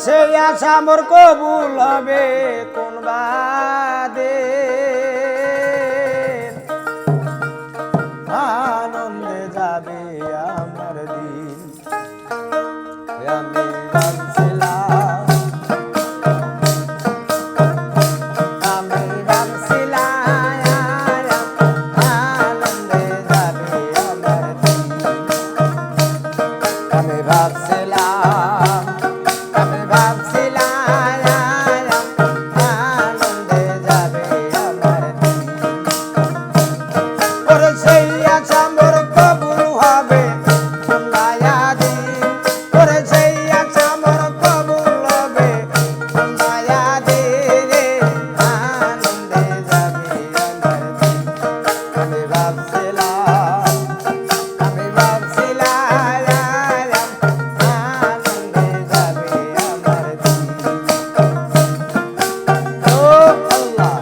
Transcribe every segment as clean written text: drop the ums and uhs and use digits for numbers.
সেই আশা মোর কবুল হবে কোন বাদে আনন্দে যাবে আমার দিন আমি ভাবছিলাম আনন্দে যাবে আমার দিন আমি ভাবছিলাম আনন্দে যাবে আমার দিন ওরে সেই আশা মোর কবুল হবে কোন মায়া দিন ওরে সেই আশা মোর কবুল হবে কোন মায়া দিন আনন্দে যাবে আমার দিন আমি ভাবছিলাম আনন্দে যাবে আমার দিন ও আল্লাহ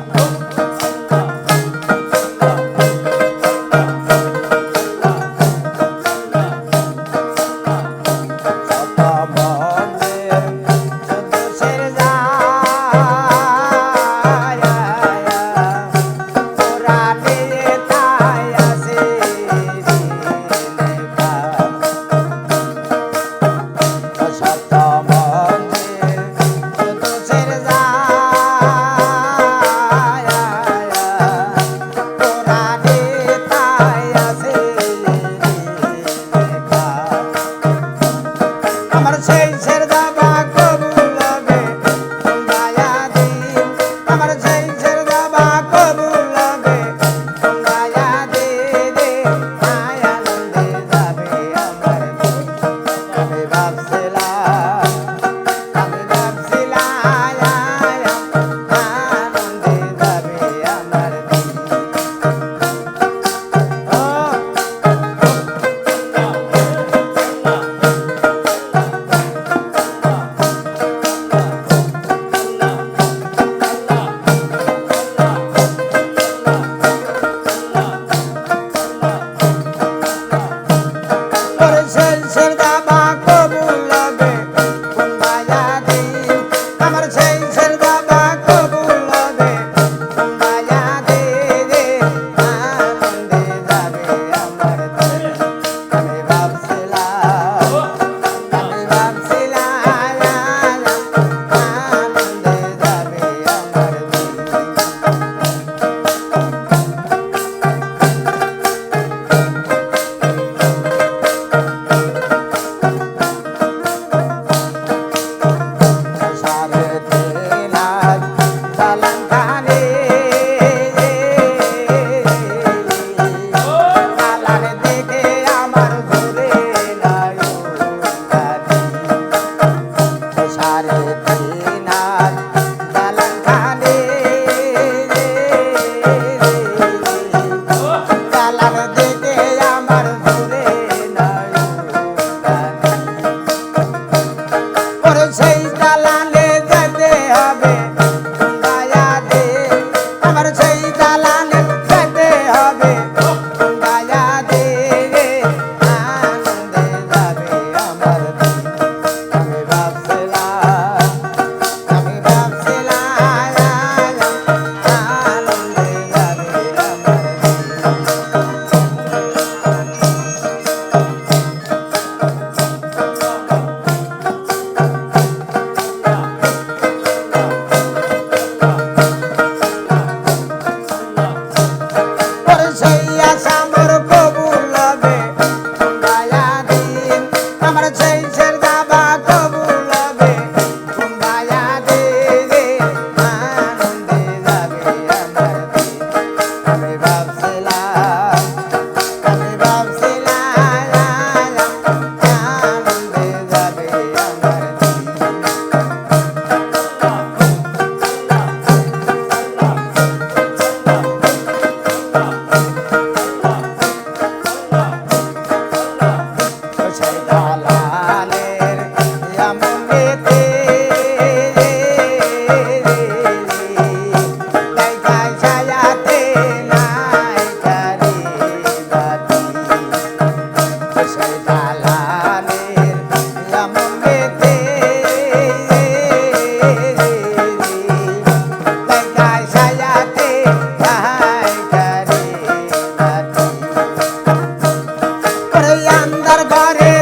আমার সেই ছেড়দা বা কবুল হবে কোন মায়া দিন আমার সেই ছেড়দা বা কবুল হবে কোন মায়া দিন আনন্দে যাবে আমার দিন আমি ভাবছিলাম আনন্দে যাবে আমার দিন ওরে সেই ছেড়দা বা কবুল হবে কোন মায়া দিন আমার সেই ছেড়দা বা কবুল হবে কোন মায়া দিন আনন্দে যাবে আমার দিন আমি ভাবছিলাম আনন্দে যাবে আমার দিন সেই দালানে যেতে হবে কোন মায়া দিন আমার সেই দালানে যেতে হবে কোন মায়া দিন আনন্দে যাবে আমার দিন আমি ভাবছিলাম আনন্দে যাবে আমার ওরে সেই আশা মোর কবুল হবে কোন মায়া দিন আমার সেই ছেড়দা বা কবুল হবে কোন মায়া দিন আনন্দে যাবে আমার দিন আমি ভাবছিলাম আনন্দে যাবে আমার দিন সেই দালানের আমলেতে নাই ছায়াতে নাই কারি বাতি সেই দালানের আমলেতে দরবারে